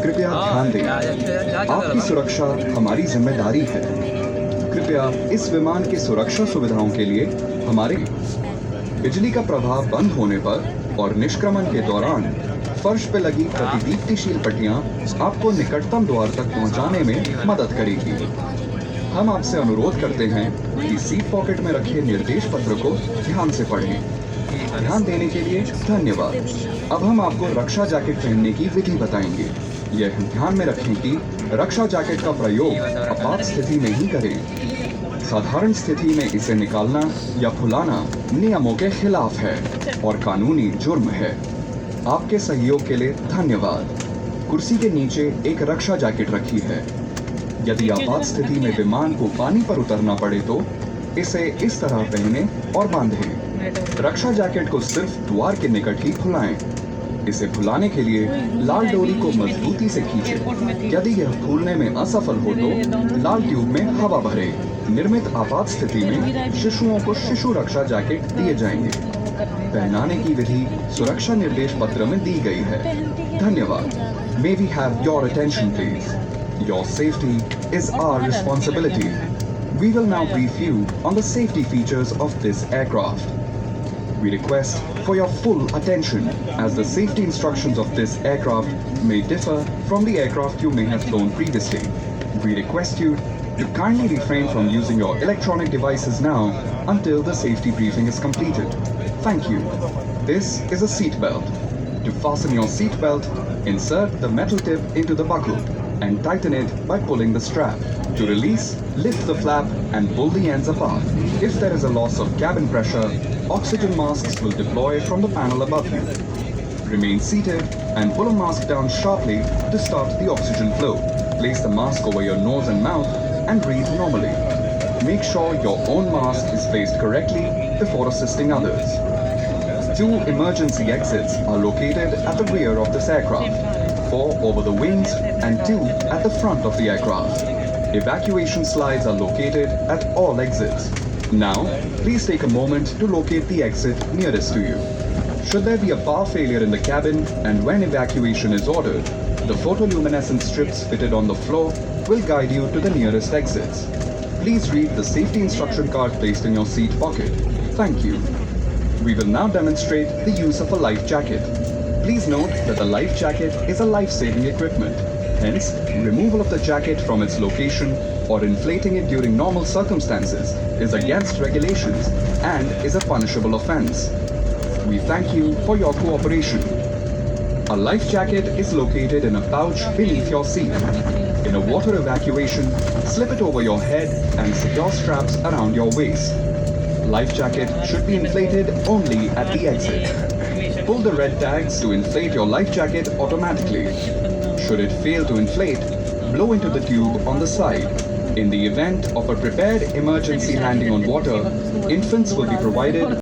कृपया ध्यान दें, आपकी सुरक्षा हमारी जिम्मेदारी है। कृपया इस विमान की सुरक्षा सुविधाओं के लिए हमारे बिजली का प्रवाह बंद होने पर और निष्क्रमण के दौरान फर्श पर लगी प्रतिदीप्तिशील पट्टियां आपको निकटतम द्वार तक पहुंचाने में मदद करेगी। हम आपसे अनुरोध करते हैं कि सीट पॉकेट में रखे निर्देश पत्र को ध्यान से पढ़ें। ध्यान देने के लिए धन्यवाद। अब हम आपको रक्षा जैकेट पहनने की विधि बताएंगे। यह ध्यान में रखें कि रक्षा जैकेट का प्रयोग आपात स्थिति में ही करें। साधारण स्थिति में इसे निकालना या खुलाना नियमों के खिलाफ है और कानूनी जुर्म है। आपके सहयोग के लिए धन्यवाद। कुर्सी के नीचे एक रक्षा जैकेट रखी है। यदि आपात स्थिति में विमान को पानी पर उतरना पड़े तो इसे इस तरह पहने और बांधें। रक्षा जैकेट को सिर्फ द्वार के निकट ही खुलाएं। इसे खुलाने के लिए लाल डोरी को मजबूती से खींचें। यदि यह खुलने में असफल हो तो लाल ट्यूब में हवा भरें। निर्मित आपात स्थिति में शिशुओं को शिशु रक्षा जैकेट दिए जाएंगे। पहनाने की विधि सुरक्षा निर्देश पत्र में दी गई है। धन्यवाद। May we have your attention, please? Your safety is our responsibility. We will now brief you on the safety features of this aircraft. We request for your full attention as the safety instructions of this aircraft may differ from the aircraft you may have flown previously. We request you to kindly refrain from using your electronic devices now until the safety briefing is completed. Thank you. This is a seat belt. To fasten your seat belt, insert the metal tip into the buckle and tighten it by pulling the strap. To release, lift the flap and pull the ends apart. If there is a loss of cabin pressure, oxygen masks will deploy from the panel above you. Remain seated and pull a mask down sharply to start the oxygen flow. Place the mask over your nose and mouth and breathe normally. Make sure your own mask is placed correctly before assisting others. 2 emergency exits are located at the rear of this aircraft, 4 over the wings and 2 at the front of the aircraft. Evacuation slides are located at all exits. Now, please take a moment to locate the exit nearest to you. Should there be a power failure in the cabin and when evacuation is ordered, the photoluminescent strips fitted on the floor will guide you to the nearest exits. Please read the safety instruction card placed in your seat pocket. Thank you. We will now demonstrate the use of a life jacket. Please note that the life jacket is a life-saving equipment. Hence, removal of the jacket from its location or inflating it during normal circumstances is against regulations and is a punishable offense. We thank you for your cooperation. A life jacket is located in a pouch beneath your seat. In a water evacuation, slip it over your head and secure straps around your waist. Life jacket should be inflated only at the exit. Pull the red tags to inflate your life jacket automatically. Should it fail to inflate, blow into the tube on the side. In the event of a prepared emergency landing on water, infants will be provided